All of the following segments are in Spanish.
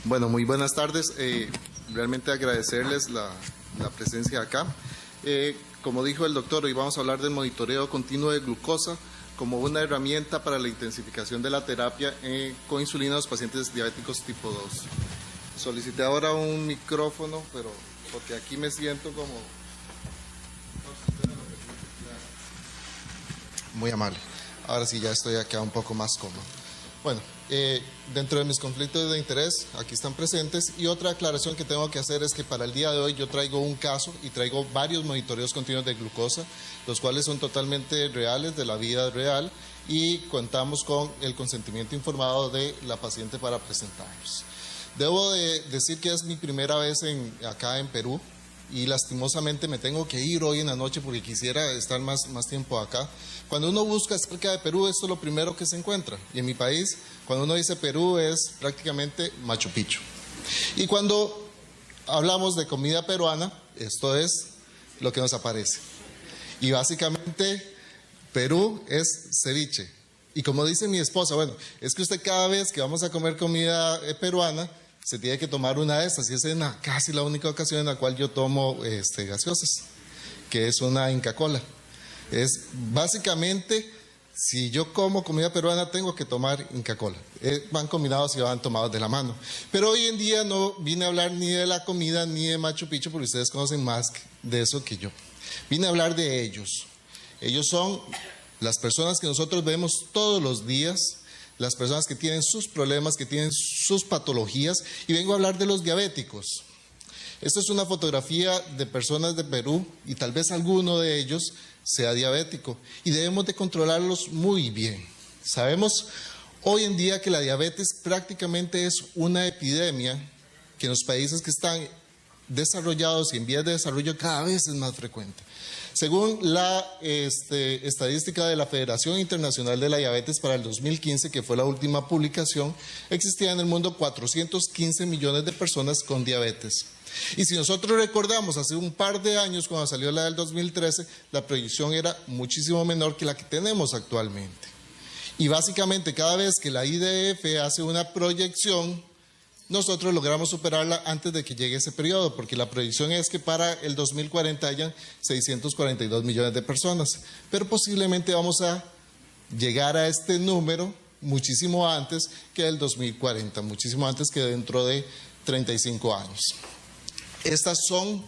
Bueno, muy buenas tardes. Realmente agradecerles la presencia acá. Como dijo el doctor, hoy vamos a hablar del monitoreo continuo de glucosa como una herramienta para la intensificación de la terapia con insulina a los pacientes diabéticos tipo 2. Solicité ahora un micrófono, pero porque aquí me siento como... Muy amable. Ahora sí, ya estoy acá un poco más cómodo. Bueno, dentro de mis conflictos de interés, aquí están presentes, y otra aclaración que tengo que hacer es que para el día de hoy yo traigo un caso y traigo varios monitoreos continuos de glucosa, los cuales son totalmente reales, de la vida real, y contamos con el consentimiento informado de la paciente para presentarlos. Debo de decir que es mi primera vez acá en Perú, y lastimosamente me tengo que ir hoy en la noche porque quisiera estar más tiempo acá. Cuando uno busca acerca de Perú, esto es lo primero que se encuentra. Y en mi país, cuando uno dice Perú, es prácticamente Machu Picchu. Y cuando hablamos de comida peruana, esto es lo que nos aparece. Y básicamente, Perú es ceviche. Y como dice mi esposa, bueno, es que usted cada vez que vamos a comer comida peruana, se tiene que tomar una de estas, y es casi la única ocasión en la cual yo tomo gaseosas, que es una Inca Kola. Es básicamente, si yo como comida peruana, tengo que tomar Inca Kola. Van combinados y van tomados de la mano. Pero hoy en día no vine a hablar ni de la comida ni de Machu Picchu, porque ustedes conocen más de eso que yo. Vine a hablar de ellos. Ellos son las personas que nosotros vemos todos los días, las personas que tienen sus problemas, que tienen sus patologías, y vengo a hablar de los diabéticos. Esta es una fotografía de personas de Perú, y tal vez alguno de ellos sea diabético, y debemos de controlarlos muy bien. Sabemos hoy en día que la diabetes prácticamente es una epidemia que en los países que están desarrollados y en vías de desarrollo cada vez es más frecuente. Según la estadística de la Federación Internacional de la Diabetes para el 2015, que fue la última publicación, existían en el mundo 415 millones de personas con diabetes. Y si nosotros recordamos, hace un par de años, cuando salió la del 2013, la proyección era muchísimo menor que la que tenemos actualmente. Y básicamente cada vef que la IDF hace una proyección, nosotros logramos superarla antes de que llegue ese periodo, porque la proyección es que para el 2040 hayan 642 millones de personas. Pero posiblemente vamos a llegar a este número muchísimo antes que el 2040, muchísimo antes que dentro de 35 años. Estas son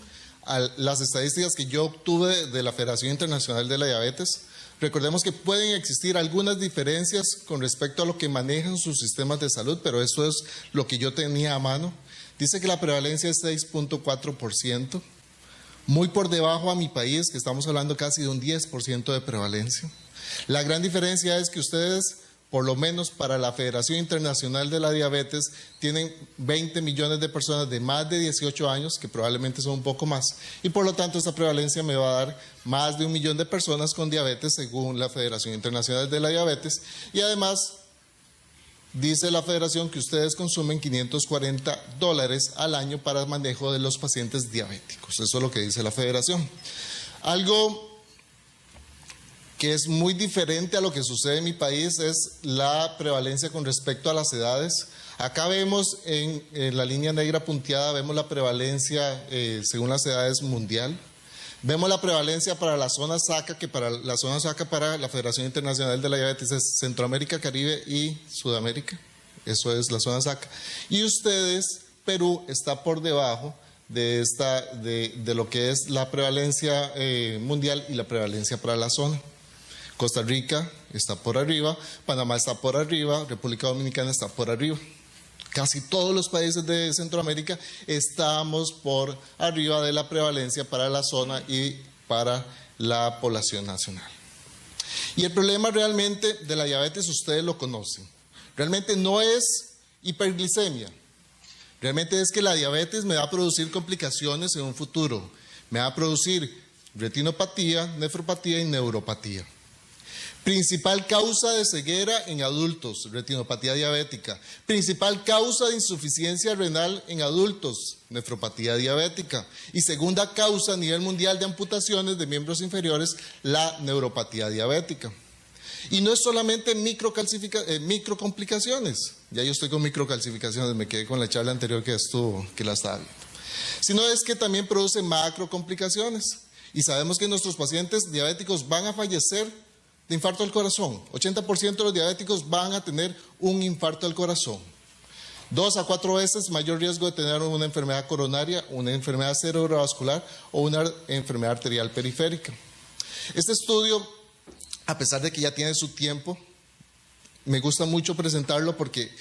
las estadísticas que yo obtuve de la Federación Internacional de la Diabetes. Recordemos que pueden existir algunas diferencias con respecto a lo que manejan sus sistemas de salud, pero eso es lo que yo tenía a mano. Dice que la prevalencia es 6.4%, muy por debajo a mi país, que estamos hablando casi de un 10% de prevalencia. La gran diferencia es que ustedes, por lo menos para la Federación Internacional de la Diabetes, tienen 20 millones de personas de más de 18 años, que probablemente son un poco más, y por lo tanto esta prevalencia me va a dar más de 1 millón de personas con diabetes según la Federación Internacional de la Diabetes. Y además, dice la Federación que ustedes consumen $540 al año para el manejo de los pacientes diabéticos. Eso es lo que dice la Federación. Algo que es muy diferente a lo que sucede en mi país es la prevalencia con respecto a las edades. Acá vemos en la línea negra punteada, vemos la prevalencia según las edades mundial. Vemos la prevalencia para la zona SACA, que para la zona SACA para la Federación Internacional de la Diabetes es Centroamérica, Caribe y Sudamérica. Eso es la zona SACA. Y ustedes, Perú, está por debajo de lo que es la prevalencia mundial y la prevalencia para la zona. Costa Rica está por arriba, Panamá está por arriba, República Dominicana está por arriba. Casi todos los países de Centroamérica estamos por arriba de la prevalencia para la zona y para la población nacional. Y el problema realmente de la diabetes, ustedes lo conocen. Realmente no es hiperglicemia. Realmente es que la diabetes me va a producir complicaciones en un futuro. Me va a producir retinopatía, nefropatía y neuropatía. Principal causa de ceguera en adultos, retinopatía diabética. Principal causa de insuficiencia renal en adultos, nefropatía diabética. Y segunda causa a nivel mundial de amputaciones de miembros inferiores, la neuropatía diabética. Y no es solamente microcomplicaciones, ya yo estoy con microcalcificaciones, me quedé con la charla anterior que la estaba viendo, sino es que también produce macrocomplicaciones. Y sabemos que nuestros pacientes diabéticos van a fallecer de infarto al corazón. 80% de los diabéticos van a tener un infarto al corazón. 2 a 4 veces mayor riesgo de tener una enfermedad coronaria, una enfermedad cerebrovascular o una enfermedad arterial periférica. Este estudio, a pesar de que ya tiene su tiempo, me gusta mucho presentarlo porque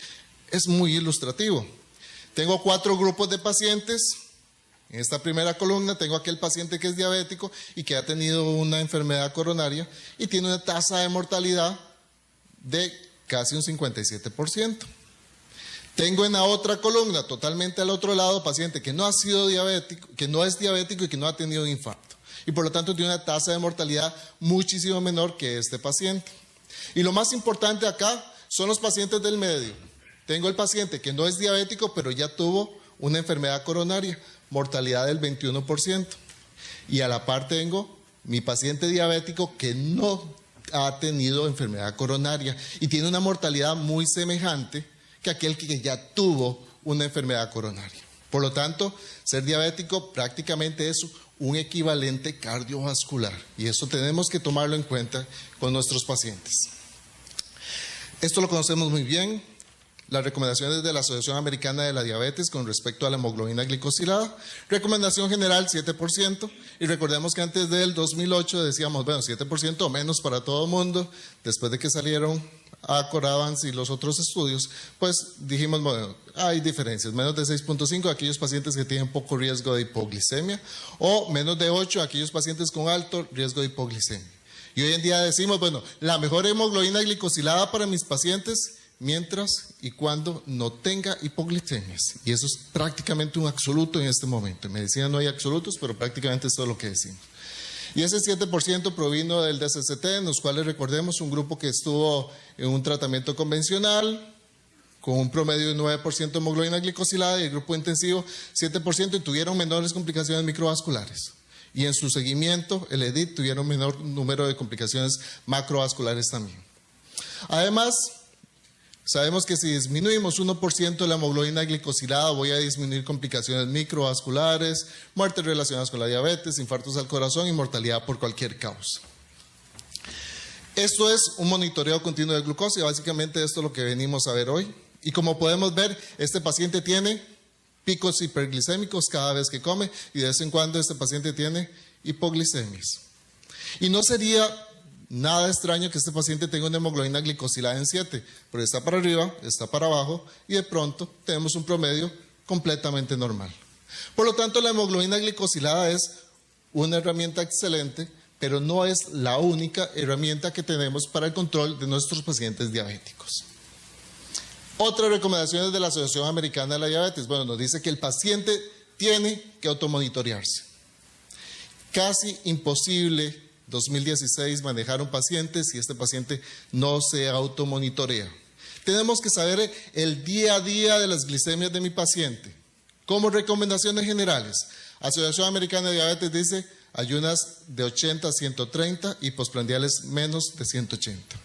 es muy ilustrativo. Tengo 4 grupos de pacientes. En esta primera columna tengo aquel paciente que es diabético y que ha tenido una enfermedad coronaria y tiene una tasa de mortalidad de casi un 57%. Tengo en la otra columna, totalmente al otro lado, paciente que no ha sido diabético, que no es diabético y que no ha tenido un infarto. Y por lo tanto tiene una tasa de mortalidad muchísimo menor que este paciente. Y lo más importante acá son los pacientes del medio. Tengo el paciente que no es diabético, pero ya tuvo una enfermedad coronaria, mortalidad del 21%. Y a la par tengo mi paciente diabético que no ha tenido enfermedad coronaria y tiene una mortalidad muy semejante que aquel que ya tuvo una enfermedad coronaria. Por lo tanto, ser diabético prácticamente es un equivalente cardiovascular y eso tenemos que tomarlo en cuenta con nuestros pacientes. Esto lo conocemos muy bien. Las recomendaciones de la Asociación Americana de la Diabetes con respecto a la hemoglobina glicosilada. Recomendación general 7%. Y recordemos que antes del 2008 decíamos, bueno, 7% o menos para todo el mundo. Después de que salieron Acoravans y los otros estudios, pues dijimos, bueno, hay diferencias. Menos de 6.5 aquellos pacientes que tienen poco riesgo de hipoglicemia o menos de 8 aquellos pacientes con alto riesgo de hipoglicemia. Y hoy en día decimos, bueno, la mejor hemoglobina glicosilada para mis pacientes mientras y cuando no tenga hipoglicemias. Y eso es prácticamente un absoluto en este momento. En medicina no hay absolutos, pero prácticamente es todo lo que decimos. Y ese 7% provino del DSCT, en los cuales recordemos un grupo que estuvo en un tratamiento convencional, con un promedio de 9% de hemoglobina glicosilada, y el grupo intensivo 7%, y tuvieron menores complicaciones microvasculares. Y en su seguimiento, el EDIT, tuvieron menor número de complicaciones macrovasculares también. Además, sabemos que si disminuimos 1% de la hemoglobina glicosilada, voy a disminuir complicaciones microvasculares, muertes relacionadas con la diabetes, infartos al corazón y mortalidad por cualquier causa. Esto es un monitoreo continuo de glucosa y básicamente esto es lo que venimos a ver hoy. Y como podemos ver, este paciente tiene picos hiperglicémicos cada vez que come y de vez en cuando este paciente tiene hipoglicemias. Y no sería nada extraño que este paciente tenga una hemoglobina glicosilada en 7, pero está para arriba, está para abajo y de pronto tenemos un promedio completamente normal. Por lo tanto, la hemoglobina glicosilada es una herramienta excelente, pero no es la única herramienta que tenemos para el control de nuestros pacientes diabéticos. Otras recomendaciones de la Asociación Americana de la Diabetes. Bueno, nos dice que el paciente tiene que automonitorearse. Casi imposible 2016 manejar un paciente si este paciente no se automonitorea. Tenemos que saber el día a día de las glicemias de mi paciente. Como recomendaciones generales, Asociación Americana de Diabetes dice ayunas de 80 a 130 y postprandiales menos de 180.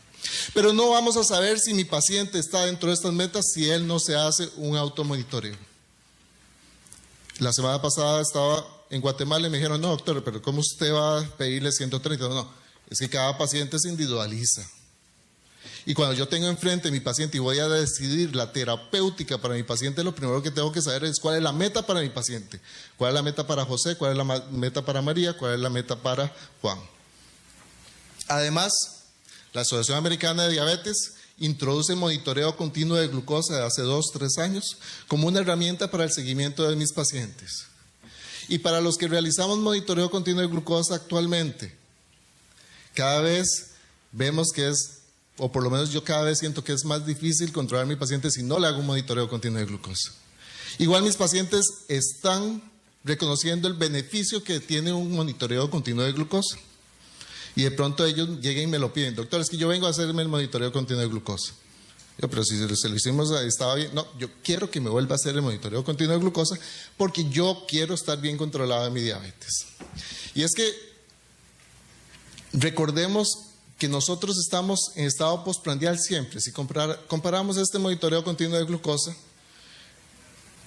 Pero no vamos a saber si mi paciente está dentro de estas metas si él no se hace un automonitoreo. La semana pasada estaba en Guatemala y me dijeron, no doctor, pero ¿cómo usted va a pedirle 130? No, es que cada paciente se individualiza. Y cuando yo tengo enfrente a mi paciente y voy a decidir la terapéutica para mi paciente, lo primero que tengo que saber es cuál es la meta para mi paciente. Cuál es la meta para José, cuál es la meta para María, cuál es la meta para Juan. Además, la Asociación Americana de Diabetes introduce monitoreo continuo de glucosa de hace 2-3 años como una herramienta para el seguimiento de mis pacientes. Y para los que realizamos monitoreo continuo de glucosa actualmente, cada vez vemos que es, o por lo menos yo cada vez siento que es más difícil controlar a mi paciente si no le hago un monitoreo continuo de glucosa. Igual mis pacientes están reconociendo el beneficio que tiene un monitoreo continuo de glucosa. Y de pronto ellos llegan y me lo piden. Doctor, es que yo vengo a hacerme el monitoreo continuo de glucosa. Yo, pero si se lo hicimos, estaba bien. No, yo quiero que me vuelva a hacer el monitoreo continuo de glucosa porque yo quiero estar bien controlado de mi diabetes. Y es que recordemos que nosotros estamos en estado postprandial siempre. Si comparamos este monitoreo continuo de glucosa,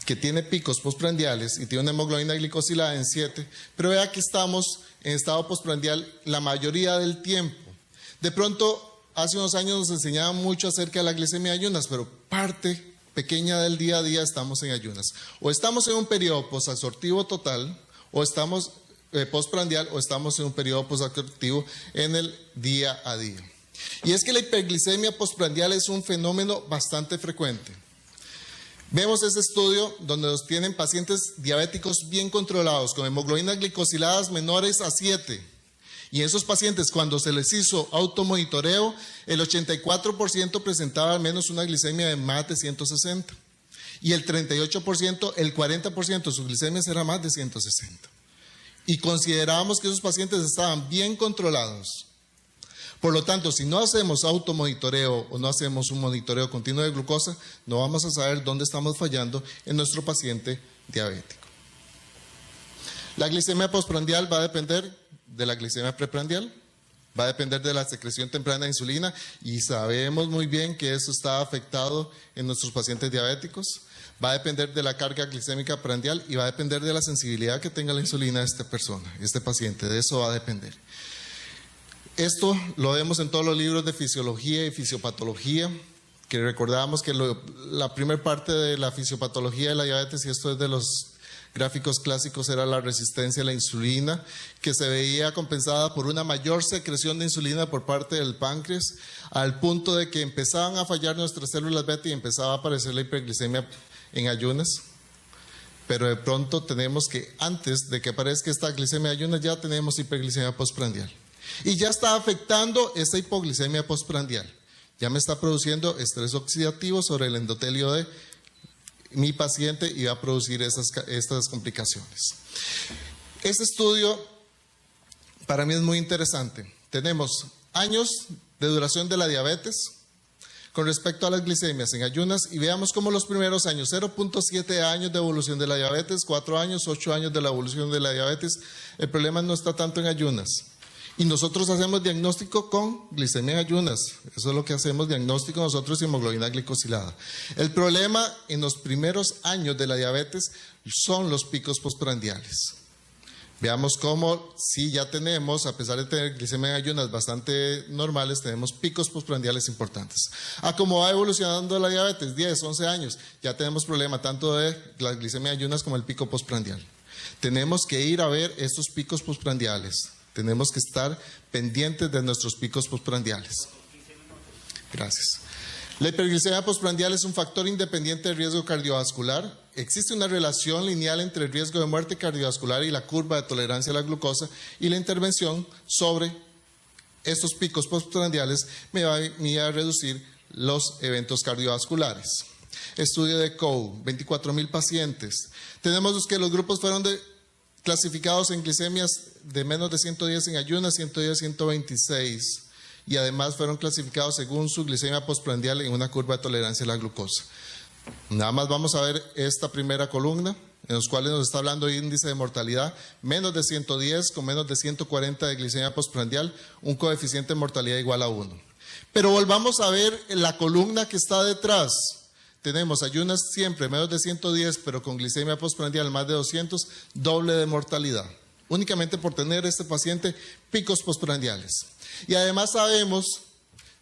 que tiene picos postprandiales y tiene una hemoglobina glicosilada en 7, pero vea que estamos en estado postprandial la mayoría del tiempo. De pronto, hace unos años nos enseñaban mucho acerca de la glicemia de ayunas, pero parte pequeña del día a día estamos en ayunas. O estamos en un periodo posabsortivo total, o estamos postprandial, o estamos en un periodo posabsortivo en el día a día. Y es que la hiperglicemia postprandial es un fenómeno bastante frecuente. Vemos este estudio donde nos tienen pacientes diabéticos bien controlados, con hemoglobinas glicosiladas menores a 7. Y esos pacientes, cuando se les hizo automonitoreo, el 84% presentaba al menos una glicemia de más de 160. Y el 38%, el 40% de sus glicemias era más de 160. Y considerábamos que esos pacientes estaban bien controlados. Por lo tanto, si no hacemos automonitoreo o no hacemos un monitoreo continuo de glucosa, no vamos a saber dónde estamos fallando en nuestro paciente diabético. La glicemia postprandial va a depender de la glicemia preprandial, va a depender de la secreción temprana de insulina y sabemos muy bien que eso está afectado en nuestros pacientes diabéticos. Va a depender de la carga glicémica prandial y va a depender de la sensibilidad que tenga la insulina de esta persona, este paciente, de eso va a depender. Esto lo vemos en todos los libros de fisiología y fisiopatología, que recordábamos que la primera parte de la fisiopatología de la diabetes, y esto es de los gráficos clásicos, era la resistencia a la insulina, que se veía compensada por una mayor secreción de insulina por parte del páncreas, al punto de que empezaban a fallar nuestras células beta y empezaba a aparecer la hiperglicemia en ayunas. Pero de pronto tenemos que, antes de que aparezca esta glicemia de ayunas, ya tenemos hiperglicemia postprandial. Y ya está afectando esta hipoglicemia postprandial. Ya me está produciendo estrés oxidativo sobre el endotelio de mi paciente y va a producir estas complicaciones. Este estudio para mí es muy interesante. Tenemos años de duración de la diabetes con respecto a las glicemias en ayunas y veamos cómo los primeros años, 0.7 años de evolución de la diabetes, 4 años, 8 años de la evolución de la diabetes. El problema no está tanto en ayunas. Y nosotros hacemos diagnóstico con glicemia en ayunas. Eso es lo que hacemos, diagnóstico nosotros y hemoglobina glicosilada. El problema en los primeros años de la diabetes son los picos postprandiales. Veamos cómo, si ya tenemos, a pesar de tener glicemia en ayunas bastante normales, tenemos picos postprandiales importantes. A cómo va evolucionando la diabetes, 10, 11 años, ya tenemos problema tanto de la glicemia en ayunas como el pico postprandial. Tenemos que ir a ver estos picos postprandiales. Tenemos que estar pendientes de nuestros picos postprandiales. Gracias. La hiperglicemia postprandial es un factor independiente de riesgo cardiovascular. Existe una relación lineal entre el riesgo de muerte cardiovascular y la curva de tolerancia a la glucosa, y la intervención sobre estos picos postprandiales me va a reducir los eventos cardiovasculares. Estudio de COE, 24,000 pacientes. Tenemos que los grupos fueron clasificados en glicemias de menos de 110 en ayunas, 110, 126. Y además fueron clasificados según su glicemia postprandial en una curva de tolerancia a la glucosa. Nada más vamos a ver esta primera columna, en los cuales nos está hablando de índice de mortalidad, menos de 110 con menos de 140 de glicemia postprandial, un coeficiente de mortalidad igual a 1. Pero volvamos a ver la columna que está detrás. Tenemos ayunas siempre menos de 110, pero con glicemia postprandial más de 200, doble de mortalidad. Únicamente por tener este paciente picos postprandiales. Y además sabemos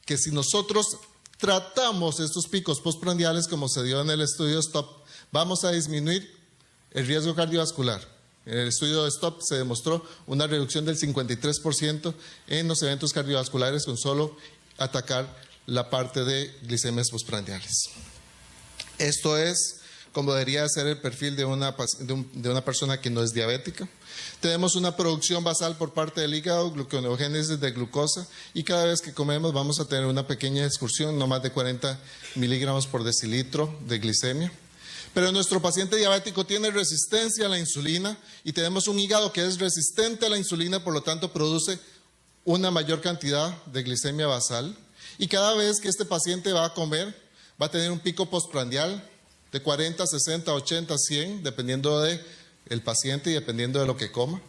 que si nosotros tratamos estos picos postprandiales, como se dio en el estudio STOP, vamos a disminuir el riesgo cardiovascular. En el estudio de STOP se demostró una reducción del 53% en los eventos cardiovasculares con solo atacar la parte de glicemias postprandiales. Esto es como debería ser el perfil de una persona que no es diabética. Tenemos una producción basal por parte del hígado, gluconeogénesis de glucosa, y cada vez que comemos vamos a tener una pequeña excursión, no más de 40 miligramos por decilitro de glicemia. Pero nuestro paciente diabético tiene resistencia a la insulina y tenemos un hígado que es resistente a la insulina, por lo tanto produce una mayor cantidad de glicemia basal y cada vez que este paciente va a comer va a tener un pico postprandial de 40, 60, 80, 100, dependiendo del paciente y dependiendo de lo que coma.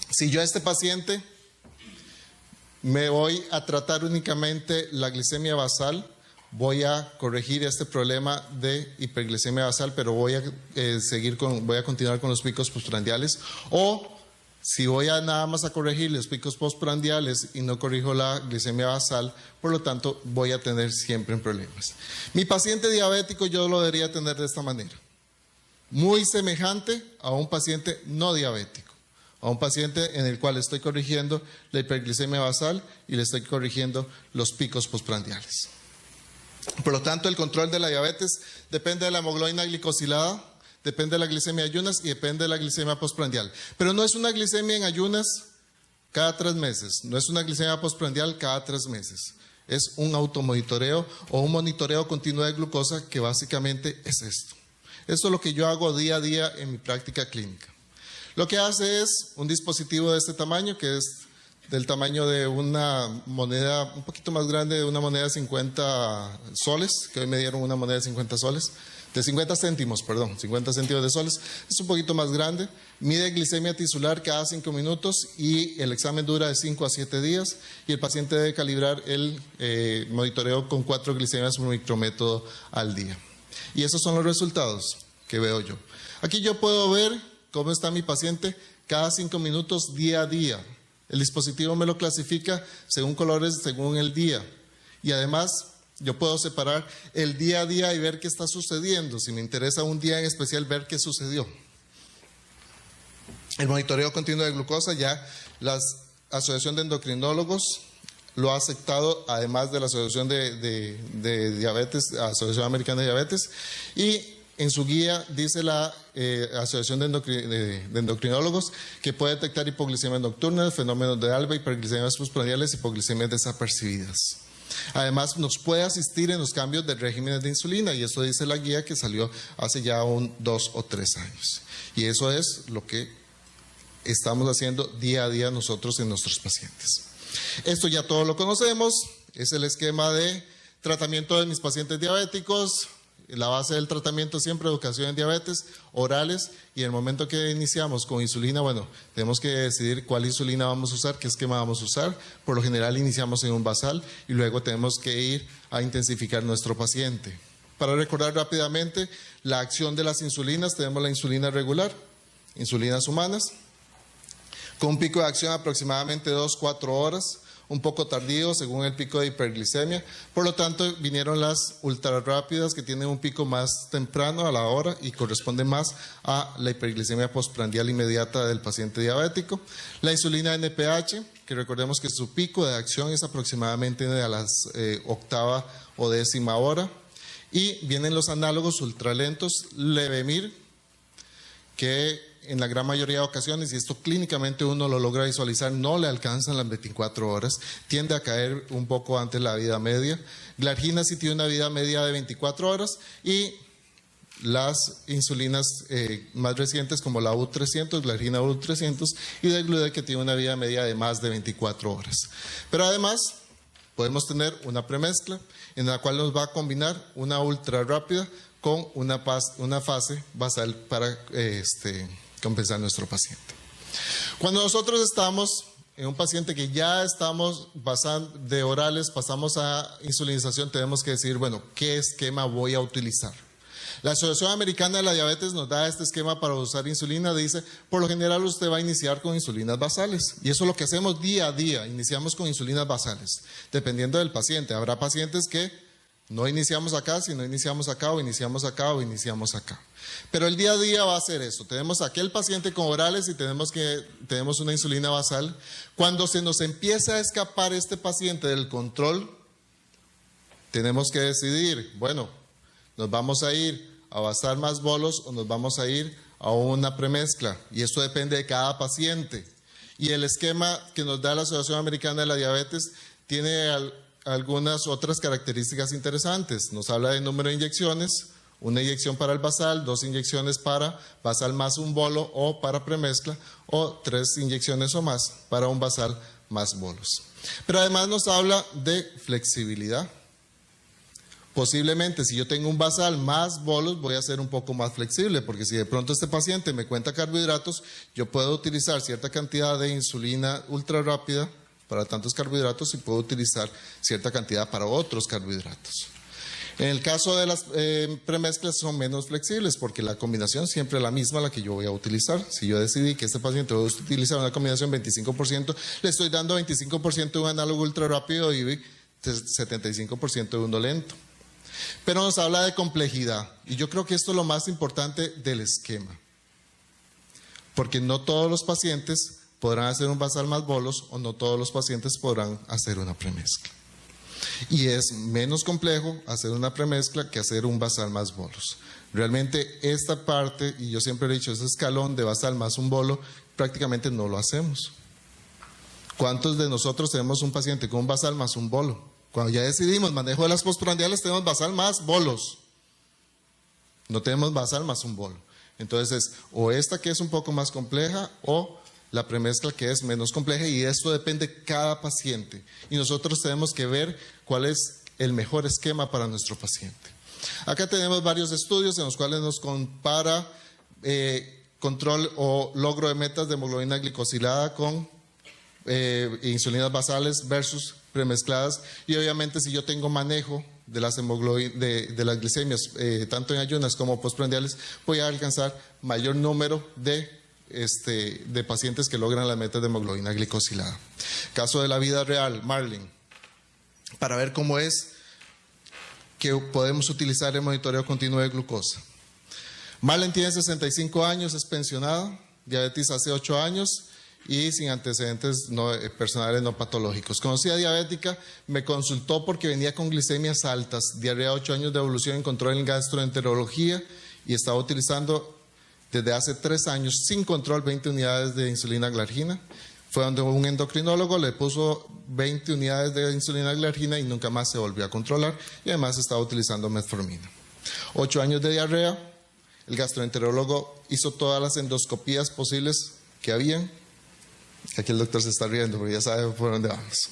Si yo a este paciente me voy a tratar únicamente la glicemia basal, voy a corregir este problema de hiperglicemia basal, pero voy a continuar con los picos postprandiales. O si voy a nada más a corregir los picos postprandiales y no corrijo la glicemia basal, por lo tanto voy a tener siempre problemas. Mi paciente diabético yo lo debería tener de esta manera, muy semejante a un paciente no diabético, a un paciente en el cual estoy corrigiendo la hiperglicemia basal y le estoy corrigiendo los picos postprandiales. Por lo tanto, el control de la diabetes depende de la hemoglobina glicosilada, depende de la glicemia en ayunas y depende de la glicemia postprandial. Pero no es una glicemia en ayunas cada 3 meses, no es una glicemia postprandial cada 3 meses. Es un automonitoreo o un monitoreo continuo de glucosa que básicamente es esto. Esto es lo que yo hago día a día en mi práctica clínica. Lo que hace es un dispositivo de este tamaño, que es del tamaño de una moneda un poquito más grande, de una moneda de 50 soles, que hoy me dieron una moneda de 50 soles, de 50 céntimos, perdón, 50 céntimos de soles, es un poquito más grande, mide glicemia tisular cada 5 minutos y el examen dura de 5 a 7 días y el paciente debe calibrar el monitoreo con 4 glicemias por micrométodo al día. Y esos son los resultados que veo yo. Aquí yo puedo ver cómo está mi paciente cada 5 minutos día a día. El dispositivo me lo clasifica según colores, según el día. Y además, yo puedo separar el día a día y ver qué está sucediendo. Si me interesa un día en especial, ver qué sucedió. El monitoreo continuo de glucosa, ya la Asociación de Endocrinólogos lo ha aceptado, además de la Asociación de Diabetes, Asociación Americana de Diabetes. Y en su guía dice la Asociación de Endocrinólogos que puede detectar hipoglicemia nocturna, fenómenos de ALBA, hiperglicemias postprandiales, hipoglicemias desapercibidas. Además, nos puede asistir en los cambios de regímenes de insulina y eso dice la guía que salió hace ya 2 o 3 años. Y eso es lo que estamos haciendo día a día nosotros en nuestros pacientes. Esto ya todos lo conocemos, es el esquema de tratamiento de mis pacientes diabéticos. La base del tratamiento siempre educación en diabetes, orales, y en el momento que iniciamos con insulina, bueno, tenemos que decidir cuál insulina vamos a usar, qué esquema vamos a usar. Por lo general iniciamos en un basal y luego tenemos que ir a intensificar nuestro paciente. Para recordar rápidamente la acción de las insulinas, tenemos la insulina regular, insulinas humanas, con un pico de acción aproximadamente 2-4 horas, un poco tardío según el pico de hiperglicemia. Por lo tanto, vinieron las ultra rápidas que tienen un pico más temprano a la hora y corresponden más a la hiperglicemia postprandial inmediata del paciente diabético. La insulina NPH, que recordemos que su pico de acción es aproximadamente a las 8ª o 10ª hora. Y vienen los análogos ultralentos, Levemir, que en la gran mayoría de ocasiones, y esto clínicamente uno lo logra visualizar, no le alcanzan las 24 horas, tiende a caer un poco antes la vida media. Glargina sí tiene una vida media de 24 horas y las insulinas más recientes como la U300, Glargina U300 y Degludec, que tiene una vida media de más de 24 horas. Pero además podemos tener una premezcla en la cual nos va a combinar una ultra rápida con una fase basal para compensar a nuestro paciente. Cuando nosotros estamos en un paciente que ya estamos pasando de orales, pasamos a insulinización, tenemos que decir, bueno, ¿qué esquema voy a utilizar? La Asociación Americana de la Diabetes nos da este esquema para usar insulina, dice, por lo general usted va a iniciar con insulinas basales. Y eso es lo que hacemos día a día, iniciamos con insulinas basales, dependiendo del paciente. Habrá pacientes que no iniciamos acá, sino iniciamos acá o iniciamos acá o iniciamos acá. Pero el día a día va a ser eso. Tenemos aquel paciente con orales y tenemos una insulina basal. Cuando se nos empieza a escapar este paciente del control, tenemos que decidir, bueno, nos vamos a ir a basar más bolos o nos vamos a ir a una premezcla. Y esto depende de cada paciente. Y el esquema que nos da la Asociación Americana de la Diabetes tiene algunas otras características interesantes. Nos habla de número de inyecciones, una inyección para el basal, 2 inyecciones para basal más un bolo o para premezcla, o 3 inyecciones o más para un basal más bolos. Pero además nos habla de flexibilidad. Posiblemente si yo tengo un basal más bolos voy a ser un poco más flexible, porque si de pronto este paciente me cuenta carbohidratos, yo puedo utilizar cierta cantidad de insulina ultra rápida para tantos carbohidratos y puedo utilizar cierta cantidad para otros carbohidratos. En el caso de las premezclas son menos flexibles porque la combinación siempre es la misma la que yo voy a utilizar. Si yo decidí que este paciente va a utilizar una combinación 25%, le estoy dando 25% de un análogo ultra rápido y 75% de uno lento. Pero nos habla de complejidad y yo creo que esto es lo más importante del esquema. Porque no todos los pacientes podrán hacer un basal más bolos o no todos los pacientes podrán hacer una premezcla. Y es menos complejo hacer una premezcla que hacer un basal más bolos. Realmente esta parte, y yo siempre he dicho, ese escalón de basal más un bolo, prácticamente no lo hacemos. ¿Cuántos de nosotros tenemos un paciente con un basal más un bolo? Cuando ya decidimos manejo de las postprandiales tenemos basal más bolos. No tenemos basal más un bolo. Entonces, o esta que es un poco más compleja o la premezcla que es menos compleja, y esto depende de cada paciente. Y nosotros tenemos que ver cuál es el mejor esquema para nuestro paciente. Acá tenemos varios estudios en los cuales nos compara control o logro de metas de hemoglobina glicosilada con insulinas basales versus premezcladas. Y obviamente si yo tengo manejo de las, de las glicemias, tanto en ayunas como postprandiales, voy a alcanzar mayor número de pacientes que logran las metas de hemoglobina glicosilada. Caso de la vida real, Marlene, para ver cómo es que podemos utilizar el monitoreo continuo de glucosa. Marlene tiene 65 años, es pensionada, diabetes hace 8 años y sin antecedentes personales no patológicos. Conocida diabética, me consultó porque venía con glicemias altas, diarrea, 8 años de evolución, encontró en gastroenterología y estaba utilizando desde hace 3 años, sin control, 20 unidades de insulina glargina. Fue donde un endocrinólogo le puso 20 unidades de insulina glargina y nunca más se volvió a controlar. Y además estaba utilizando metformina. 8 años de diarrea. El gastroenterólogo hizo todas las endoscopías posibles que habían. Aquí el doctor se está riendo porque ya sabe por dónde vamos.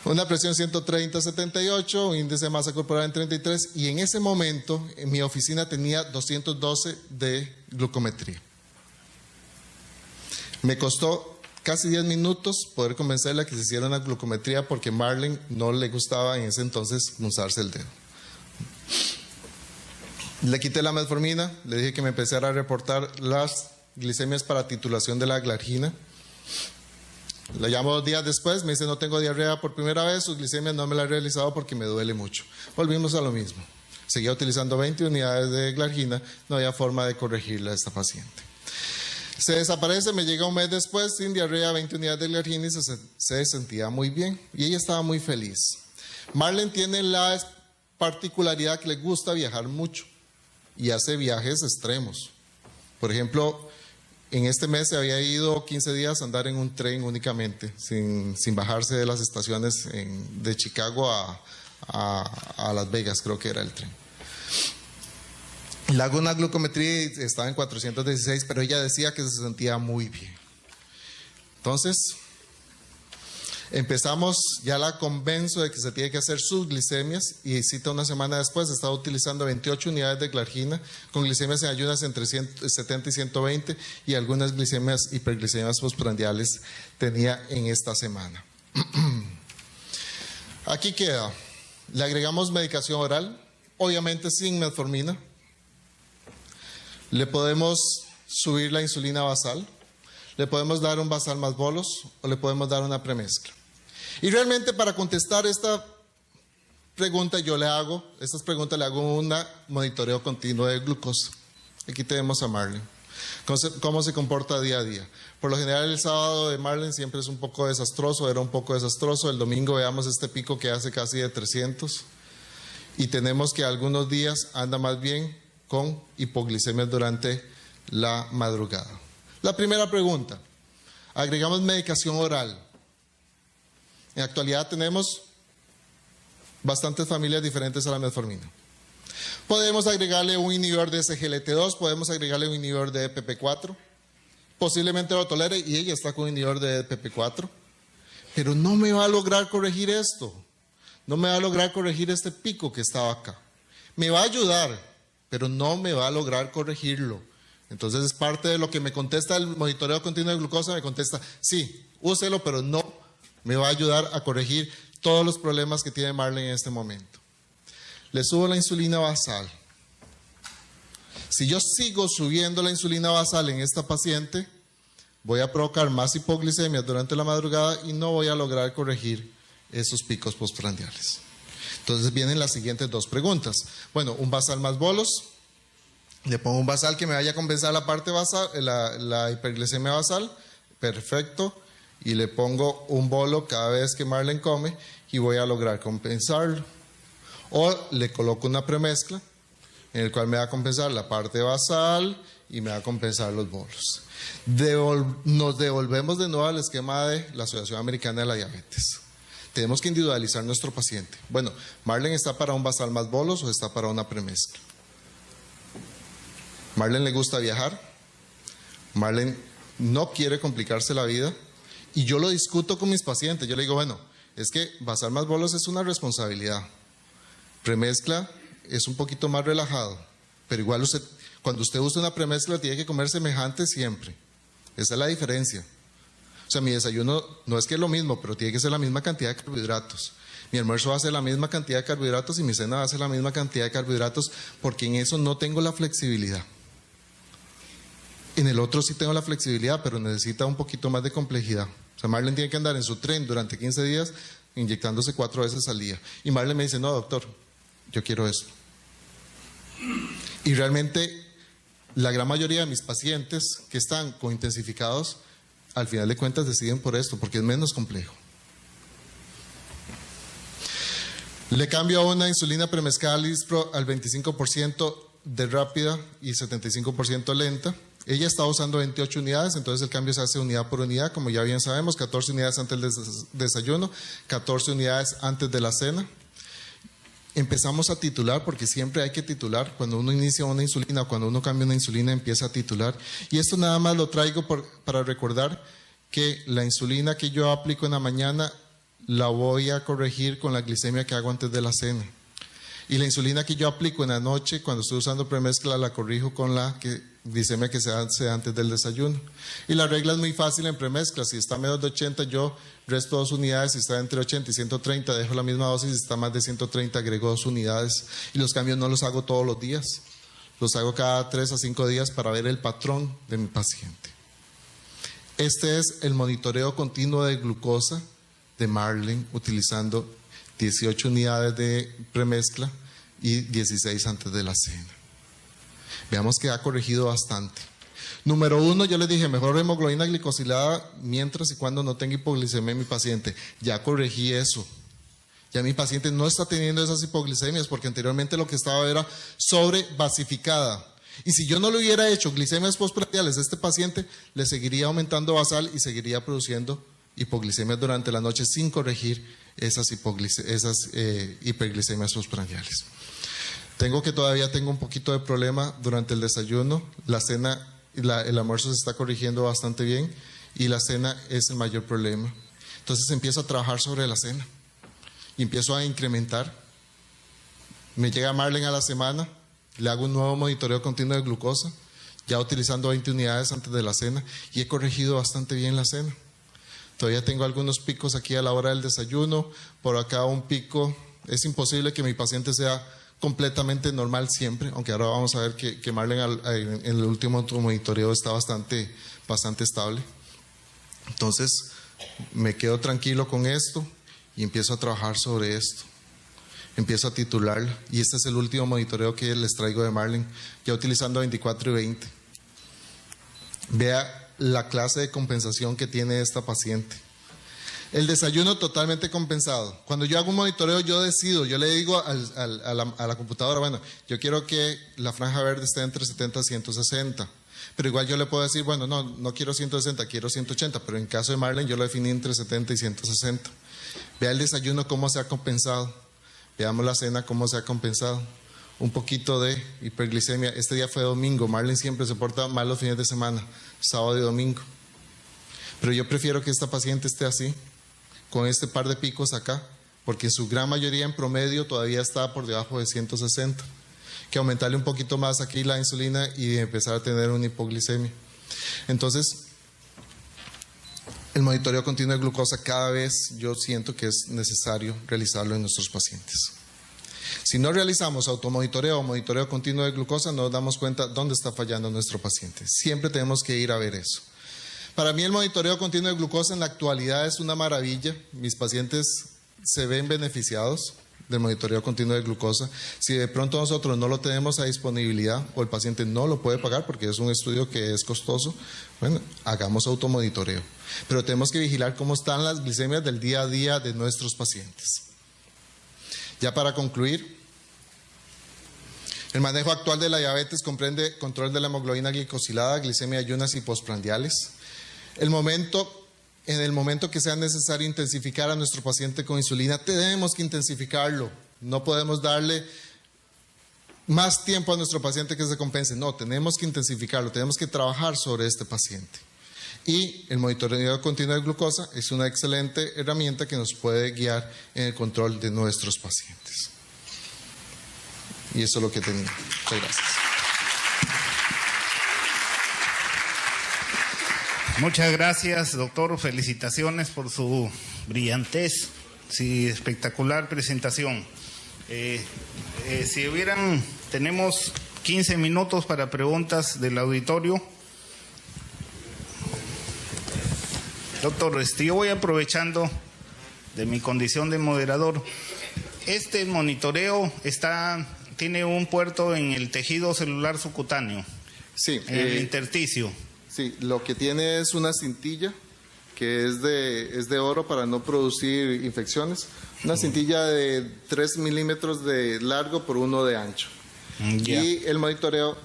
Una presión 130/78, un índice de masa corporal en 33 y en ese momento en mi oficina tenía 212 de glucometría. Me costó casi 10 minutos poder convencerla que se hiciera una glucometría porque Marlene no le gustaba en ese entonces punzarse el dedo. Le quité la metformina, le dije que me empezara a reportar las glicemias para titulación de la glargina. La llamo 2 días después, me dice no tengo diarrea por primera vez, sus glicemias no me las he realizado porque me duele mucho. Volvimos a lo mismo. Seguía utilizando 20 unidades de glargina, no había forma de corregirla a esta paciente. Se desaparece, me llega un mes después, sin diarrea, 20 unidades de glargina y se sentía muy bien. Y ella estaba muy feliz. Marlene tiene la particularidad que le gusta viajar mucho y hace viajes extremos. Por ejemplo, en este mes se había ido 15 días a andar en un tren únicamente, sin bajarse de las estaciones de Chicago a Las Vegas, creo que era el tren. Le hago una glucometría y estaba en 416, pero ella decía que se sentía muy bien. Entonces, empezamos, ya la convenzo de que se tiene que hacer sus glicemias y cita una semana después, estaba utilizando 28 unidades de glargina con glicemias en ayunas entre 70 y 120 y algunas glicemias hiperglicemias postprandiales tenía en esta semana. Aquí queda, le agregamos medicación oral, obviamente sin metformina, le podemos subir la insulina basal, le podemos dar un basal más bolos o le podemos dar una premezcla. Y realmente para contestar esta pregunta le hago un monitoreo continuo de glucosa. Aquí tenemos a Marlene. ¿Cómo se comporta día a día? Por lo general el sábado de Marlene siempre es un poco desastroso, era un poco desastroso. El domingo veamos este pico que hace casi de 300. Y tenemos que algunos días anda más bien con hipoglicemias durante la madrugada. La primera pregunta, agregamos medicación oral. En la actualidad tenemos bastantes familias diferentes a la metformina. Podemos agregarle un inhibidor de SGLT2, podemos agregarle un inhibidor de PP4. Posiblemente lo tolere y ella está con un inhibidor de PP4. pero no me va a lograr corregir esto. No me va a lograr corregir este pico que estaba acá. Me va a ayudar, pero no me va a lograr corregirlo. Entonces es parte de lo que me contesta el monitoreo continuo de glucosa, me contesta, sí, úselo, pero no me va a ayudar a corregir todos los problemas que tiene Marlene en este momento. Le subo la insulina basal. Si yo sigo subiendo la insulina basal en esta paciente, voy a provocar más hipoglicemia durante la madrugada y no voy a lograr corregir esos picos postprandiales. Entonces vienen las siguientes dos preguntas. Bueno, un basal más bolos. Le pongo un basal que me vaya a compensar la parte basal, la hiperglicemia basal. Perfecto. Y le pongo un bolo cada vez que Marlene come y voy a lograr compensarlo. O le coloco una premezcla en el cual me va a compensar la parte basal y me va a compensar los bolos. Nos devolvemos de nuevo al esquema de la Asociación Americana de la Diabetes. Tenemos que individualizar nuestro paciente. Bueno, ¿Marlene está para un basal más bolos o está para una premezcla? ¿Marlene le gusta viajar? ¿Marlene no quiere complicarse la vida? Y yo lo discuto con mis pacientes. Yo le digo, bueno, es que basal más bolos es una responsabilidad. Premezcla es un poquito más relajado, pero igual usted, cuando usted usa una premezcla tiene que comer semejante siempre. Esa es la diferencia. O sea, mi desayuno no es que es lo mismo, pero tiene que ser la misma cantidad de carbohidratos. Mi almuerzo va a ser la misma cantidad de carbohidratos y mi cena va a ser la misma cantidad de carbohidratos, porque en eso no tengo la flexibilidad. En el otro sí tengo la flexibilidad, pero necesita un poquito más de complejidad. O sea, Marlene tiene que andar en su tren durante 15 días inyectándose 4 veces al día. Y Marlene me dice, no, doctor, yo quiero eso. Y realmente la gran mayoría de mis pacientes que están con intensificados, al final de cuentas deciden por esto, porque es menos complejo. Le cambio a una insulina premezclada Lispro al 25% de rápida y 75% lenta. Ella está usando 28 unidades, entonces el cambio se hace unidad por unidad, como ya bien sabemos, 14 unidades antes del desayuno, 14 unidades antes de la cena. Empezamos a titular, porque siempre hay que titular. Cuando uno inicia una insulina o cuando uno cambia una insulina, empieza a titular. Y esto nada más lo traigo para recordar que la insulina que yo aplico en la mañana la voy a corregir con la glicemia que hago antes de la cena. Y la insulina que yo aplico en la noche, cuando estoy usando premezcla, la corrijo con la glicemia que se hace antes del desayuno. Y la regla es muy fácil en premezcla. Si está menos de 80, yo resto 2 unidades. Si está entre 80 y 130, dejo la misma dosis. Si está más de 130, agrego 2 unidades. Y los cambios no los hago todos los días. Los hago cada 3 a 5 días para ver el patrón de mi paciente. Este es el monitoreo continuo de glucosa de Marlene, utilizando 18 unidades de premezcla y 16 antes de la cena. Veamos que ha corregido bastante. Número 1, yo les dije, mejor hemoglobina glicosilada mientras y cuando no tenga hipoglicemia en mi paciente. Ya corregí eso. Ya mi paciente no está teniendo esas hipoglicemias, porque anteriormente lo que estaba era sobrebasificada. Y si yo no le hubiera hecho glicemias postprandiales a este paciente, le seguiría aumentando basal y seguiría produciendo hipoglicemias durante la noche sin corregir esas hiperglicemias postprandiales. Todavía tengo un poquito de problema durante el desayuno. La cena, el almuerzo se está corrigiendo bastante bien y la cena es el mayor problema. Entonces empiezo a trabajar sobre la cena y empiezo a incrementar. Me llega Marlene a la semana, le hago un nuevo monitoreo continuo de glucosa, ya utilizando 20 unidades antes de la cena, y he corregido bastante bien la cena. Todavía tengo algunos picos aquí a la hora del desayuno, por acá un pico. Es imposible que mi paciente sea completamente normal siempre, aunque ahora vamos a ver que Marlene en el último monitoreo está bastante estable. Entonces me quedo tranquilo con esto y empiezo a trabajar sobre esto. Empiezo a titularlo, y este es el último monitoreo que les traigo de Marlene, ya utilizando 24 y 20. Vea la clase de compensación que tiene esta paciente. El desayuno totalmente compensado. Cuando yo hago un monitoreo, yo decido, yo le digo a la computadora, bueno, yo quiero que la franja verde esté entre 70 y 160. Pero igual yo le puedo decir, bueno, no quiero 160, quiero 180. Pero en caso de Marlene, yo lo definí entre 70 y 160. Vea el desayuno cómo se ha compensado. Veamos la cena cómo se ha compensado. Un poquito de hiperglicemia. Este día fue domingo. Marlene siempre se porta mal los fines de semana, sábado y domingo. Pero yo prefiero que esta paciente esté así, con este par de picos acá, porque en su gran mayoría en promedio todavía está por debajo de 160. Que aumentarle un poquito más aquí la insulina y empezar a tener una hipoglicemia. Entonces, el monitoreo continuo de glucosa cada vez yo siento que es necesario realizarlo en nuestros pacientes. Si no realizamos automonitoreo o monitoreo continuo de glucosa, nos damos cuenta dónde está fallando nuestro paciente. Siempre tenemos que ir a ver eso. Para mí el monitoreo continuo de glucosa en la actualidad es una maravilla. Mis pacientes se ven beneficiados del monitoreo continuo de glucosa. Si de pronto nosotros no lo tenemos a disponibilidad o el paciente no lo puede pagar porque es un estudio que es costoso, bueno, hagamos automonitoreo. Pero tenemos que vigilar cómo están las glicemias del día a día de nuestros pacientes. Ya para concluir, el manejo actual de la diabetes comprende control de la hemoglobina glicosilada, glicemia de ayunas y postprandiales. En el momento que sea necesario intensificar a nuestro paciente con insulina, tenemos que intensificarlo. No podemos darle más tiempo a nuestro paciente que se compense. No, tenemos que intensificarlo, tenemos que trabajar sobre este paciente. Y el monitoreo continuo de glucosa es una excelente herramienta que nos puede guiar en el control de nuestros pacientes. Y eso es lo que tenía. Muchas gracias. Muchas gracias, doctor. Felicitaciones por su brillantez. Sí, espectacular presentación. Tenemos 15 minutos para preguntas del auditorio. Doctor, yo voy aprovechando de mi condición de moderador. Este monitoreo tiene un puerto en el tejido celular subcutáneo, sí, en el intersticio. Sí, lo que tiene es una cintilla que es de oro para no producir infecciones. Una cintilla de 3 milímetros de largo por 1 de ancho. Y el monitoreo,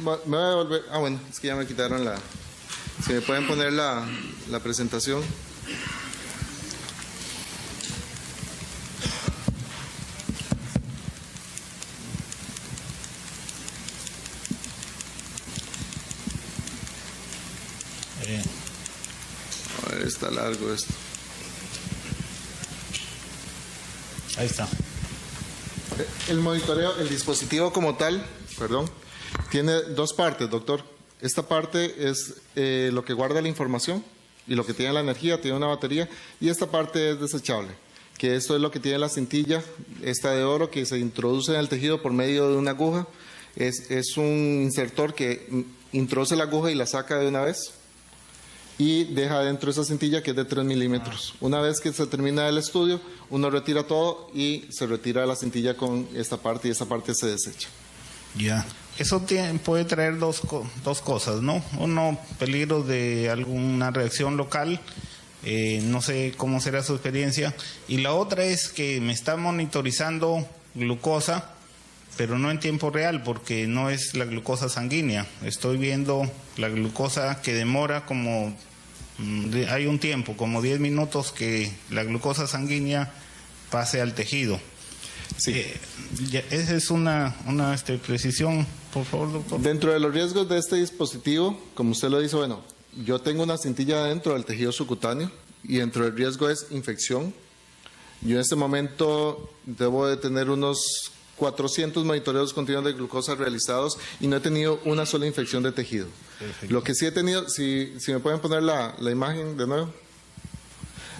me voy a volver, bueno, es que ya me quitaron la... Si me pueden poner la presentación. A ver, está largo esto. Ahí está. El monitoreo, el dispositivo como tal, tiene dos partes, doctor. Esta parte es lo que guarda la información y lo que tiene la energía, tiene una batería, y esta parte es desechable, que esto es lo que tiene la cintilla, esta de oro, que se introduce en el tejido por medio de una aguja. Es un insertor que introduce la aguja y la saca de una vez y deja dentro esa cintilla que es de 3 milímetros. Una vez que se termina el estudio, uno retira todo y se retira la cintilla con esta parte y esta parte se desecha. Ya. Eso puede traer dos cosas, ¿no? Uno, peligro de alguna reacción local, no sé cómo será su experiencia. Y la otra es que me está monitorizando glucosa, pero no en tiempo real, porque no es la glucosa sanguínea. Estoy viendo la glucosa que demora hay un tiempo, como 10 minutos que la glucosa sanguínea pase al tejido. Sí. Esa es una precisión, por favor, doctor. Dentro de los riesgos de este dispositivo, como usted lo dice, bueno, yo tengo una cintilla dentro del tejido subcutáneo y dentro del riesgo es infección. Yo en este momento debo de tener unos 400 monitoreos continuos de glucosa realizados y no he tenido una sola infección de tejido. Perfecto. Lo que sí he tenido, si me pueden poner la imagen de nuevo,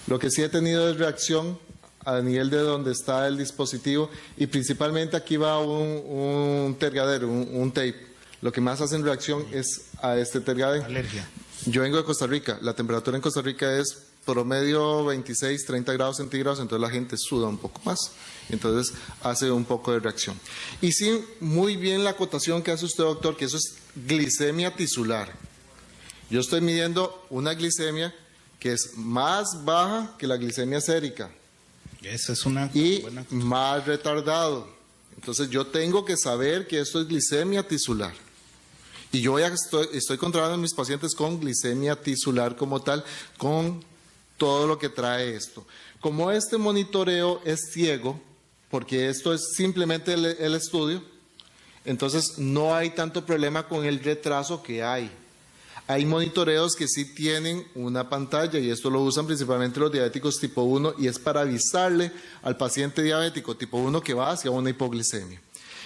lo que sí he tenido es reacción a nivel de donde está el dispositivo, y principalmente aquí va un tergadero, un tape. Lo que más hace en reacción es a este tergadero. Alergia. Yo vengo de Costa Rica, la temperatura en Costa Rica es promedio 26, 30 grados centígrados, entonces la gente suda un poco más, entonces hace un poco de reacción. Y sí, muy bien la acotación que hace usted, doctor, que eso es glicemia tisular. Yo estoy midiendo una glicemia que es más baja que la glicemia sérica. Esa es una buena... más retardado. Entonces yo tengo que saber que esto es glicemia tisular. Y yo estoy controlando a mis pacientes con glicemia tisular como tal, con todo lo que trae esto. Como este monitoreo es ciego, porque esto es simplemente el estudio, entonces no hay tanto problema con el retraso que hay. Hay monitoreos que sí tienen una pantalla y esto lo usan principalmente los diabéticos tipo 1 y es para avisarle al paciente diabético tipo 1 que va hacia una hipoglicemia.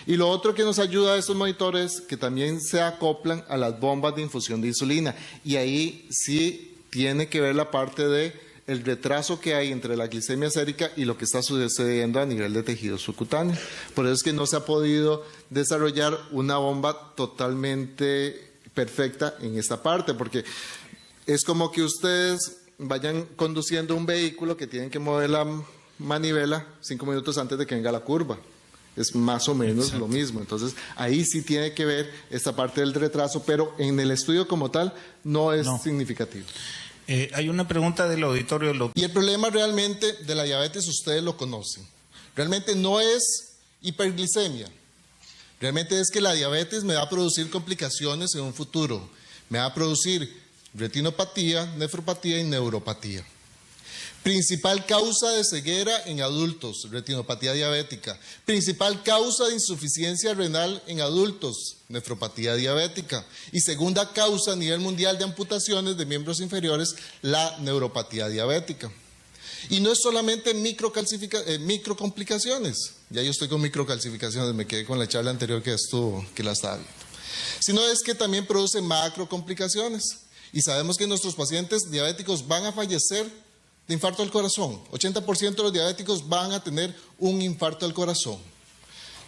Y lo otro que nos ayuda a estos monitores que también se acoplan a las bombas de infusión de insulina y ahí sí tiene que ver la parte de el retraso que hay entre la glicemia sérica y lo que está sucediendo a nivel de tejido subcutáneo. Por eso es que no se ha podido desarrollar una bomba totalmente perfecta en esta parte, porque es como que ustedes vayan conduciendo un vehículo que tienen que mover la manivela 5 minutos antes de que venga la curva. Es más o menos Exacto. Lo mismo. Entonces, ahí sí tiene que ver esta parte del retraso, pero en el estudio como tal no es significativo. Hay una pregunta del auditorio. Y el problema realmente de la diabetes, ustedes lo conocen. Realmente no es hiperglicemia. Realmente es que la diabetes me va a producir complicaciones en un futuro. Me va a producir retinopatía, nefropatía y neuropatía. Principal causa de ceguera en adultos, retinopatía diabética. Principal causa de insuficiencia renal en adultos, nefropatía diabética. Y segunda causa a nivel mundial de amputaciones de miembros inferiores, la neuropatía diabética. Y no es solamente microcomplicaciones. Ya yo estoy con microcalcificaciones, me quedé con la charla anterior que la estaba viendo. Sino es que también produce macrocomplicaciones. Y sabemos que nuestros pacientes diabéticos van a fallecer de infarto al corazón. 80% de los diabéticos van a tener un infarto al corazón.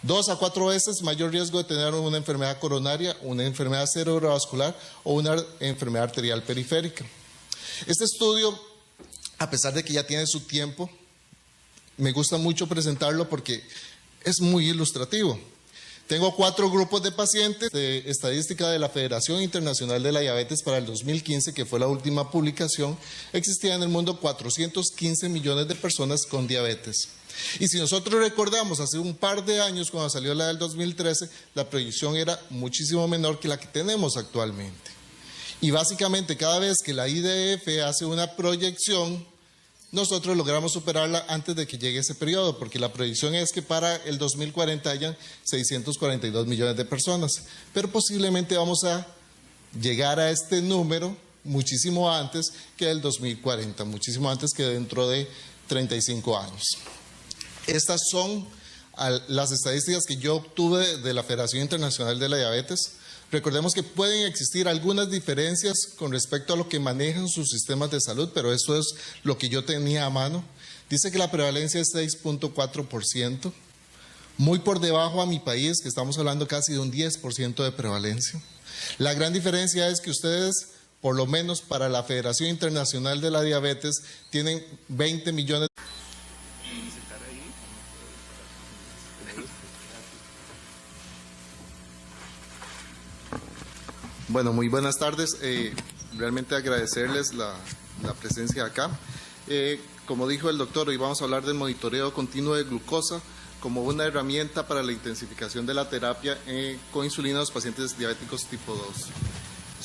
2 a 4 veces mayor riesgo de tener una enfermedad coronaria, una enfermedad cerebrovascular o una enfermedad arterial periférica. Este estudio, a pesar de que ya tiene su tiempo, me gusta mucho presentarlo porque es muy ilustrativo. Tengo 4 grupos de pacientes de estadística de la Federación Internacional de la Diabetes para el 2015, que fue la última publicación. Existían en el mundo 415 millones de personas con diabetes. Y si nosotros recordamos, hace un par de años, cuando salió la del 2013, la proyección era muchísimo menor que la que tenemos actualmente. Y básicamente cada vez que la IDF hace una proyección, nosotros logramos superarla antes de que llegue ese periodo, porque la proyección es que para el 2040 hayan 642 millones de personas. Pero posiblemente vamos a llegar a este número muchísimo antes que el 2040, muchísimo antes que dentro de 35 años. Estas son las estadísticas que yo obtuve de la Federación Internacional de la Diabetes. Recordemos que pueden existir algunas diferencias con respecto a lo que manejan sus sistemas de salud, pero eso es lo que yo tenía a mano. Dice que la prevalencia es 6.4%, muy por debajo a mi país, que estamos hablando casi de un 10% de prevalencia. La gran diferencia es que ustedes, por lo menos para la Federación Internacional de la Diabetes, tienen 20 millones. Bueno, muy buenas tardes. Realmente agradecerles la presencia acá. Como dijo el doctor, hoy vamos a hablar del monitoreo continuo de glucosa como una herramienta para la intensificación de la terapia con insulina a los pacientes diabéticos tipo 2.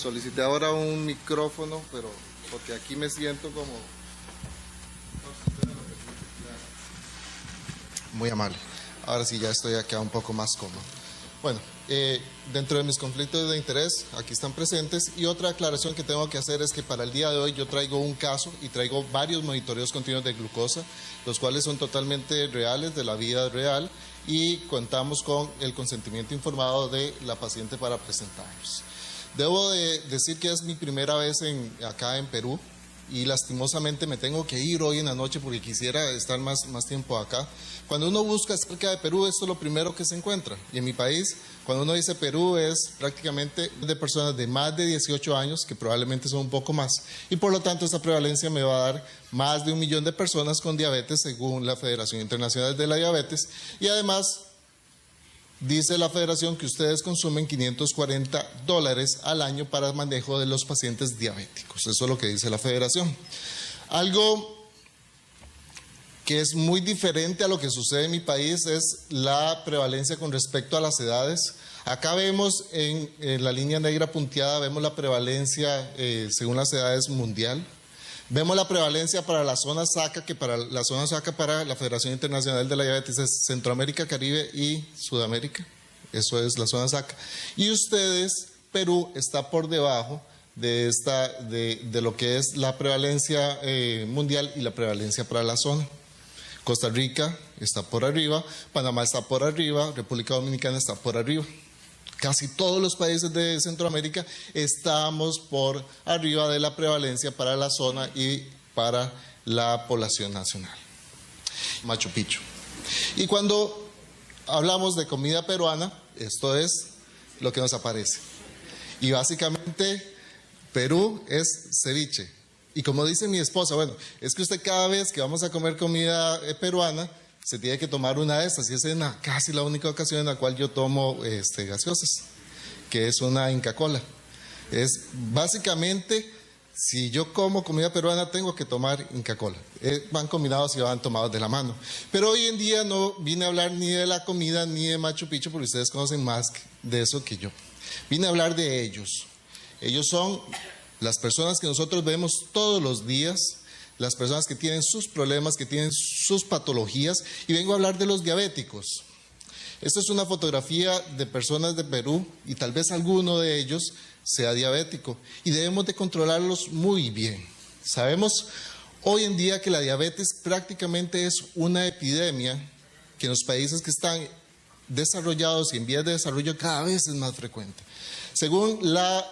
Solicité ahora un micrófono, pero porque aquí me siento como... Muy amable. Ahora sí, ya estoy acá un poco más cómodo. Bueno, dentro de mis conflictos de interés, aquí están presentes, y otra aclaración que tengo que hacer es que para el día de hoy yo traigo un caso y traigo varios monitoreos continuos de glucosa, los cuales son totalmente reales, de la vida real, y contamos con el consentimiento informado de la paciente para presentarlos. Debo de decir que es mi primera vez acá en Perú, y lastimosamente me tengo que ir hoy en la noche porque quisiera estar más tiempo acá. Cuando uno busca acerca de Perú, esto es lo primero que se encuentra. Y en mi país, cuando uno dice Perú, es prácticamente de personas de más de 18 años, que probablemente son un poco más. Y por lo tanto, esta prevalencia me va a dar más de 1 millón de personas con diabetes, según la Federación Internacional de la Diabetes. Y además, dice la Federación que ustedes consumen $540 al año para el manejo de los pacientes diabéticos. Eso es lo que dice la Federación. Algo que es muy diferente a lo que sucede en mi país es la prevalencia con respecto a las edades. Acá vemos en la línea negra punteada, vemos la prevalencia según las edades mundial. Vemos la prevalencia para la zona SACA, que para la zona SACA para la Federación Internacional de la Diabetes es Centroamérica, Caribe y Sudamérica. Eso es la zona SACA. Y ustedes, Perú, está por debajo de lo que es la prevalencia mundial y la prevalencia para la zona. Costa Rica está por arriba, Panamá está por arriba, República Dominicana está por arriba. Casi todos los países de Centroamérica estamos por arriba de la prevalencia para la zona y para la población nacional. Machu Picchu. Y cuando hablamos de comida peruana, esto es lo que nos aparece. Y básicamente Perú es ceviche. Y como dice mi esposa, bueno, es que usted cada vez que vamos a comer comida peruana, se tiene que tomar una de estas, y esa es casi la única ocasión en la cual yo tomo gaseosas, que es una Inca Kola. Es básicamente, si yo como comida peruana, tengo que tomar Inca Kola. Van combinados y van tomados de la mano. Pero hoy en día no vine a hablar ni de la comida ni de Machu Picchu, porque ustedes conocen más de eso que yo. Vine a hablar de ellos. Ellos son las personas que nosotros vemos todos los días, las personas que tienen sus problemas, que tienen sus patologías, y vengo a hablar de los diabéticos. Esta es una fotografía de personas de Perú y tal vez alguno de ellos sea diabético y debemos de controlarlos muy bien. Sabemos hoy en día que la diabetes prácticamente es una epidemia que en los países que están desarrollados y en vías de desarrollo cada vez es más frecuente. Según la